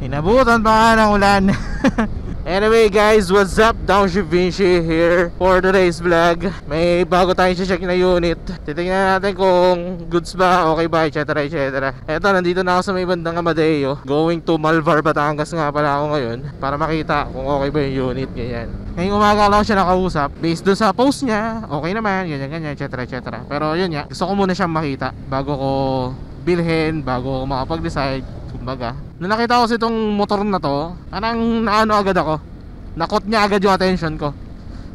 Inabutan pa nga ng ulan. Anyway guys, what's up? Downshift Vinci here for today's vlog. May bago tayong check na unit. Titingnan natin kung goods ba, okay ba, etc, etc. Eto, nandito na ako sa may bandang Amadeo. Going to Malvar, Batangas nga pala ako ngayon, para makita kung okay ba yung unit, ganyan. Ngayong umaga lang siya nakausap. Based dun sa post niya, okay naman, ganyan, ganyan, etc, etc. Pero yun nga, gusto ko muna siyang makita bago ko bilhin, bago ko makapag-decide. Kumbaga, nung nakita ko kasi itong motor na to, parang naano agad ako, nakot niya agad yung attention ko.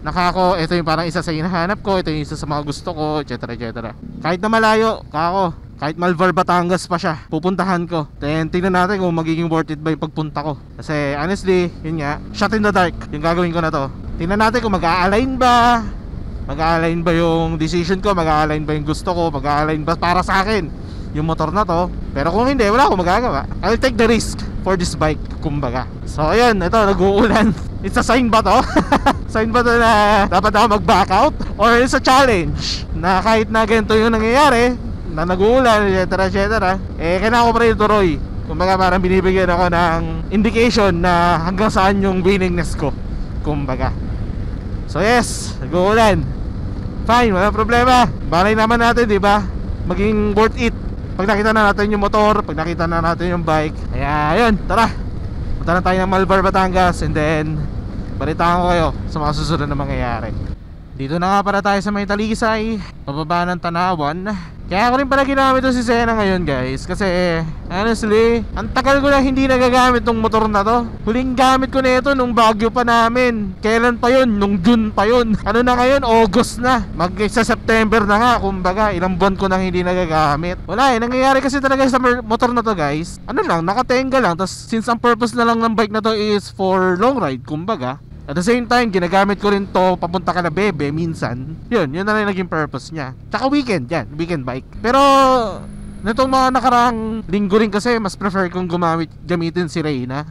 Nakako, ito yung parang isa sa hinahanap ko, ito yung isa sa mga gusto ko, etc, etc. Kahit na malayo, kako, kahit Malvar, Batangas pa siya, pupuntahan ko. Then tingnan natin kung magiging worth it ba yung pagpunta ko. Kasi honestly, yun nga, shot in the dark yung gagawin ko na to. Tingnan natin kung mag-a-align ba, mag-a-align ba yung decision ko, mag-a-align ba yung gusto ko, mag-a-align ba para sa akin yung motor na to. Pero kung hindi, wala akong magagawa. I'll take the risk for this bike, kumbaga. So ayun, ito, nag-uulan. It's a sign ba to? Sign ba to na dapat ako mag-back out? Or it's a challenge na kahit na ganito yung nangyayari, na nag-uulan, etc, etc, eh kailangan ko pa rin tuloy. Kumbaga parang binibigyan ako ng indication na hanggang saan yung willingness ko, kumbaga. So yes, nag-uulan. Fine, wala problema. Balay naman natin, di ba? Maging worth it pag nakita na natin yung motor, pag nakita na natin yung bike. Kaya yun, tara, punta na tayo ng Malvar, Batangas, and then balitaan ko kayo sa mga susunod na mangyayari. Dito na nga para tayo sa may Talisay, pababa ng Tanawan. Kaya ako rin pala ginamit to si Sena ngayon guys, kasi honestly, ang tagal ko na hindi nagagamit tong motor na to. Huling gamit ko na ito nung Baguio pa namin. Kailan pa yun? Nung June pa yun. Ano na ngayon? August na. Sa September na nga, kumbaga ilang buwan ko nang hindi nagagamit. Wala eh, nangyayari kasi talaga sa motor na to guys, ano lang, nakatenga lang. Tapos since ang purpose na lang ng bike na to is for long ride, kumbaga, at the same time, ginagamit ko rin to papunta ka na bebe minsan. Yun na lang naging purpose niya. Tsaka weekend, yan, weekend bike. Pero nitong mga nakaraang linggo rin kasi, mas prefer kong gamitin si Reyna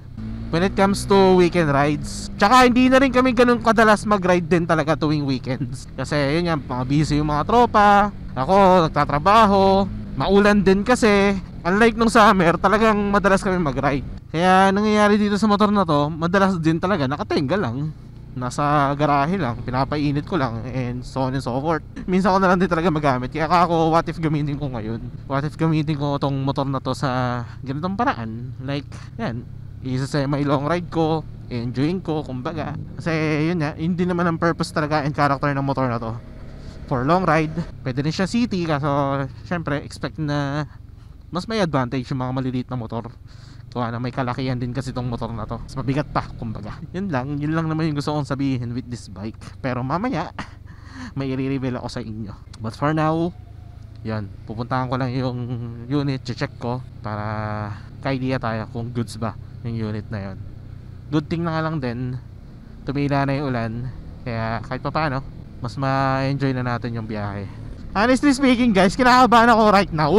when it comes to weekend rides. Tsaka hindi na rin kami ganun kadalas mag-ride din talaga tuwing weekends. Kasi yun yan, mga busy yung mga tropa. Ako, nagtatrabaho. Maulan din kasi. Unlike nung summer, talagang madalas kami mag-ride. Kaya nangyayari dito sa motor na to, madalas din talaga nakatenga lang, nasa garahe lang, pinapainit ko lang, and so on and so forth. Minsan ko na lang din talaga magamit. Kaya ako, what if gamitin ko ngayon? What if gamitin ko tong motor na to sa ganitong paraan? Like, yan, isa sa may long ride ko, enjoying ko, kumbaga. Kasi yun nga, hindi naman ang purpose talaga and character ng motor na to for long ride. Pwede rin siya city, kaso syempre expect na mas may advantage yung mga maliliit na motor. Kung ano, may kalakihan din kasi itong motor na to, mas mabigat pa, kumbaga. Yun lang naman yung gusto kong sabihin with this bike. Pero mamaya may i-reveal ako sa inyo. But for now, yan, pupuntahan ko lang yung unit, check ko para ka-idea tayo kung goods ba yung unit na yun. Good thing na nga lang din, tumila na yung ulan, kaya kahit pa paano, mas ma-enjoy na natin yung biyahe. Honestly speaking guys, kinakabahan ako right now.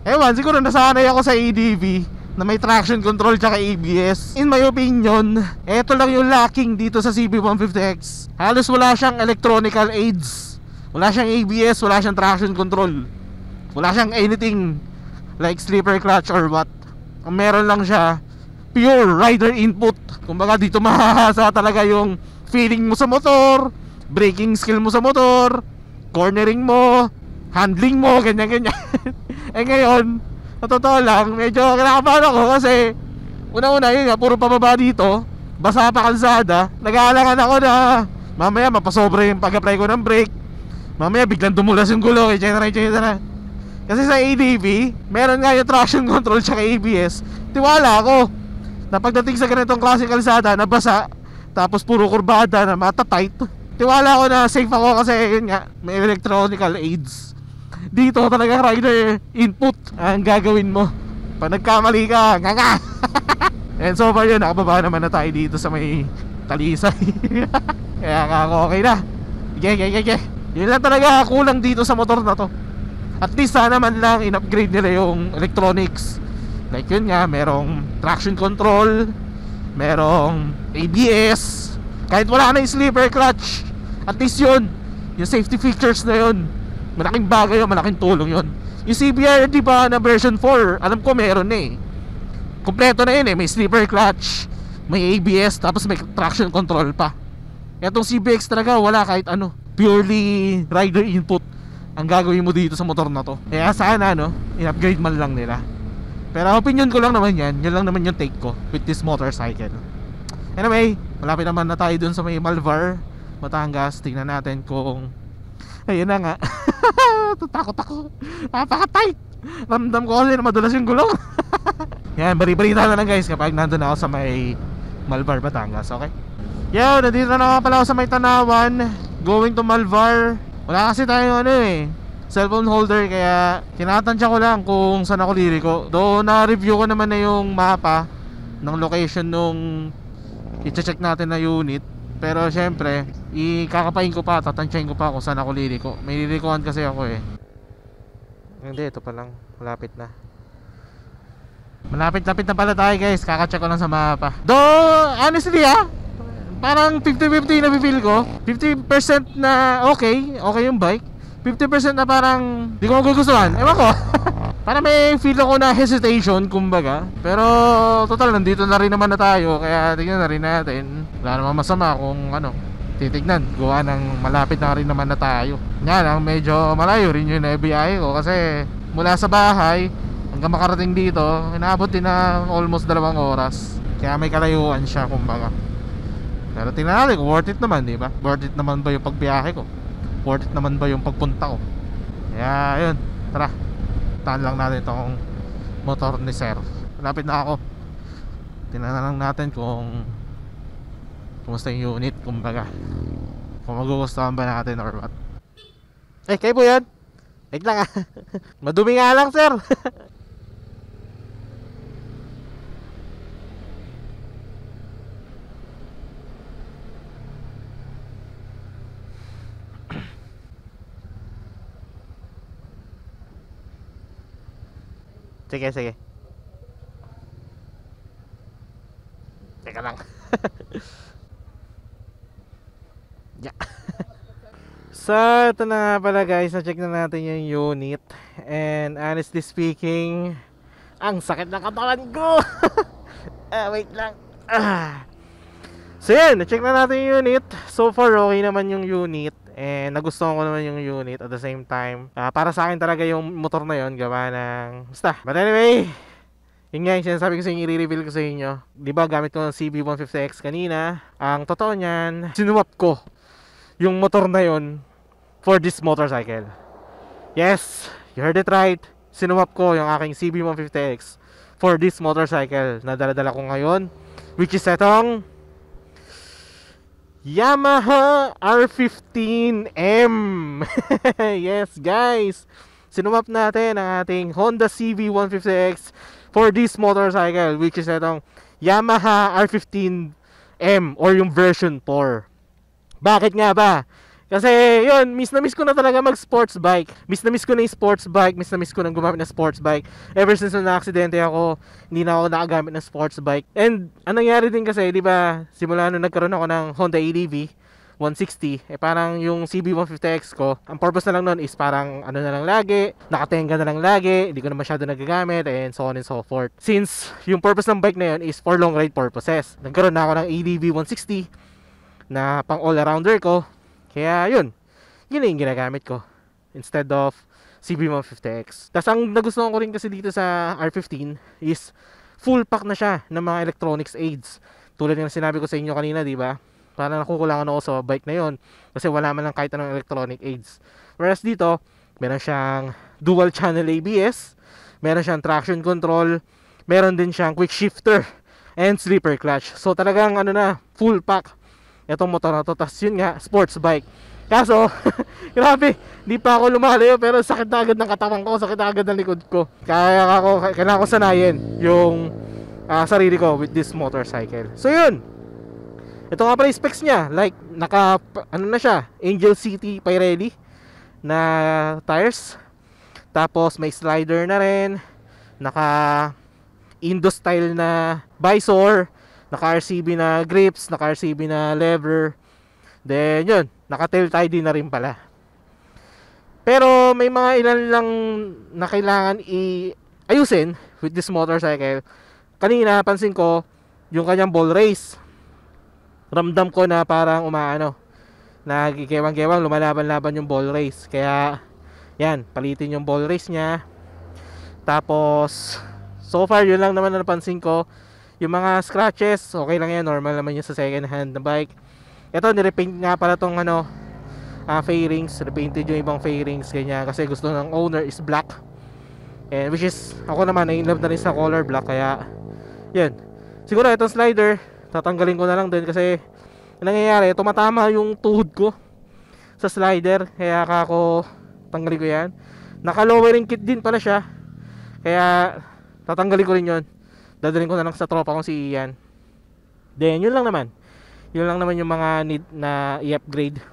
Ewan, siguro nasanay ako sa ADV na may traction control tsaka ABS. In my opinion, eto lang yung lacking dito sa CB150X. Halos wala siyang electronical aids, wala siyang ABS, wala siyang traction control, wala siyang anything like sleeper clutch or what. Ang meron lang siya, pure rider input. Kumbaga dito mahahasa talaga yung feeling mo sa motor, braking skill mo sa motor, cornering mo, handling mo, ganyan-ganyan. Eh ngayon, sa totoo lang, medyo kinakabahan ako kasi una-una yun nga, puro pababa dito, basa pa kalsada. Nag-aalangan ako na mamaya mapasobra yung pag-apply ko ng brake, mamaya biglang dumulas yung gulo, etc. Kasi sa ADV, meron nga yung traction control tsaka ABS. Tiwala ako na pagdating sa ganitong klase kalsada na basa, tapos puro kurbada na matatight, tiwala ako na safe ako kasi yun nga, may electronical aids. Dito talaga rider input ang gagawin mo. Pag nagkamali ka, nga. And so far yun, nakababa naman na tayo dito sa may Talisay. Kaya okay na. Sige. Yun lang talaga kulang dito sa motor na to. At least sana man lang in-upgrade nila yung electronics. Like yun nga, merong traction control, merong ABS, kahit wala na yung sleeper clutch, at least yun, yung safety features na yun, malaking bagay yun, malaking tulong yun. Yung CBR, di ba, na version 4, alam ko meron eh. Kompleto na yun eh. May slipper clutch, may ABS, tapos may traction control pa. Etong CBX talaga wala kahit ano. Purely rider input ang gagawin mo dito sa motor na to. Kaya sana no, in-upgrade man lang nila. Pero opinion ko lang naman yan. Yan lang naman yung take ko with this motorcycle. Anyway, malapit naman na tayo dun sa may Malvar, Batangas. Tingnan natin kung... Ayun na nga. Takot ako. Napaka-tight. Ramdam ko kasi na madulas yung gulong. Yan, bari-barita na lang guys kapag nandun ako sa may Malvar, Batangas. Okay? Yo, nandito na nga pala ako sa may Tanawan, going to Malvar. Wala kasi tayo ano eh, cellphone holder, kaya tinatansya ko lang kung saan ako liliko. Though na-review ko naman na yung mapa ng location nung i-check natin na unit. Pero syempre, ikakapain ko pa, tatansyahin ko pa kung saan ako liliko. May lilikuan kasi ako eh. Hindi, ito pa lang, malapit na. Malapit-lapit na pala tayo guys, kakacheck ko lang sa mapa. Though, honestly parang 50-50 na feel ko. 50% na okay yung bike. 50% na parang di ko magugustuhan. Ewan ko. Parang may feel ako na hesitation kumbaga. Pero total nandito na rin naman na tayo, kaya tignan na rin natin. Wala naman masama kung ano, titignan. Gawa ng malapit na rin naman na tayo. Nga lang medyo malayo rin yung nabiyahe ko, kasi mula sa bahay hanggang makarating dito, inaabot din na almost 2 oras. Kaya may kalayuan siya kumbaga. Pero tingnan natin kung worth it naman, di ba? Worth it naman ba yung pagbiyahe ko? Worth it naman ba yung pagpunta ko? Kaya yun, tara, taan lang natin itong motor ni Sir. Malapit na ako. Tingnan na lang natin kung kumusta yung unit, kumbaga, kung magugustuhan ba natin or what. Kayo po yan? Wait lang madumi nga lang Sir. Sige. Teka lang. Yeah. So, ito na pala guys. Na-check na natin yung unit. And honestly speaking, ang sakit ng katawan ko. Wait lang. So yan, na-check na natin yung unit. So far, okay naman yung unit. And nagustuhan ko naman yung unit at the same time. Para sa akin talaga yung motor na yon, gawa ng basta. But anyway, yun nga yung sinasabi ko sa inyo, i-reveal ko sa inyo. Diba gamit ko ng CB150X kanina. Ang totoo niyan, sinuwap ko yung motor na yon for this motorcycle. Yes, you heard it right. Sinuwap ko yung aking CB150X for this motorcycle na dala-dala ko ngayon, which is etong Yamaha R15M. Yes guys, sinuwap natin ang ating Honda CB150X for this motorcycle, which is itong Yamaha R15M or yung version 4. Bakit nga ba? Kasi yun, miss na miss ko na talaga mag sports bike. Miss na miss ko na yung sports bike. Miss na miss ko na gumamit ng sports bike. Ever since na aksidente ako, hindi na ako nakagamit ng sports bike. And anong nangyari din kasi, di ba, simula nung nagkaroon ako ng Honda ADV 160, parang yung CB150X ko, ang purpose na lang nun is parang ano na lang lagi, nakatenga na lang lagi, hindi ko na masyado nagagamit, and so on and so forth. Since yung purpose ng bike na yun is for long ride purposes, nagkaroon na ako ng ADV 160 na pang all-arounder ko. Kaya yun yung ginagamit ko instead of CB150X. Tapos ang nagustuhan ko rin kasi dito sa R15 is full pack na siya ng mga electronics aids. Tulad ng sinabi ko sa inyo kanina, di ba? Parang nakukulangan ako sa bike na yon kasi wala man lang kahit anong electronic aids. Whereas dito, meron siyang dual channel ABS, meron siyang traction control, meron din siyang quick shifter and slipper clutch. So talagang ano na, full pack itong motor na to. Tapos yun nga, sports bike. Kaso, grabe, di pa ako lumalayo pero sakit na agad ng katawan ko, sakit na agad ng likod ko. Kailangan ko sanayin yung sarili ko with this motorcycle. So yun, ito nga pala yung specs niya. Like, ano na siya, Angel City Pirelli na tires. Tapos may slider na rin, naka Indo style na visor, naka RCB na grips, naka RCB na lever. Then yun, naka tail tie din na rin pala. Pero may mga ilan lang na kailangan ayusin with this motorcycle. kanina pansin ko yung kanyang ball race. Ramdam ko na parang umaano, nagkikewang-kewang, lumalaban-laban yung ball race. Kaya yan, palitin yung ball race niya. Tapos so far yun lang naman na napansin ko. Yung mga scratches, okay lang yan, normal naman yun sa second hand na bike. Ito, nirepaint nga pala tong ano, fairings, repainted yung ibang fairings kanya kasi gusto ng owner is black. And which is, ako naman na-inlove na rin sa color black, kaya yun. Siguro itong slider tatanggalin ko na lang din kasi nangyayari, tumatama yung tuhod ko sa slider, kaya ako tanggalin ko yan. Naka lowering kit din pala siya, kaya tatanggalin ko rin yun. Dadalhin ko na lang sa tropa kong si Ian. Then yun lang naman yung mga need na i-upgrade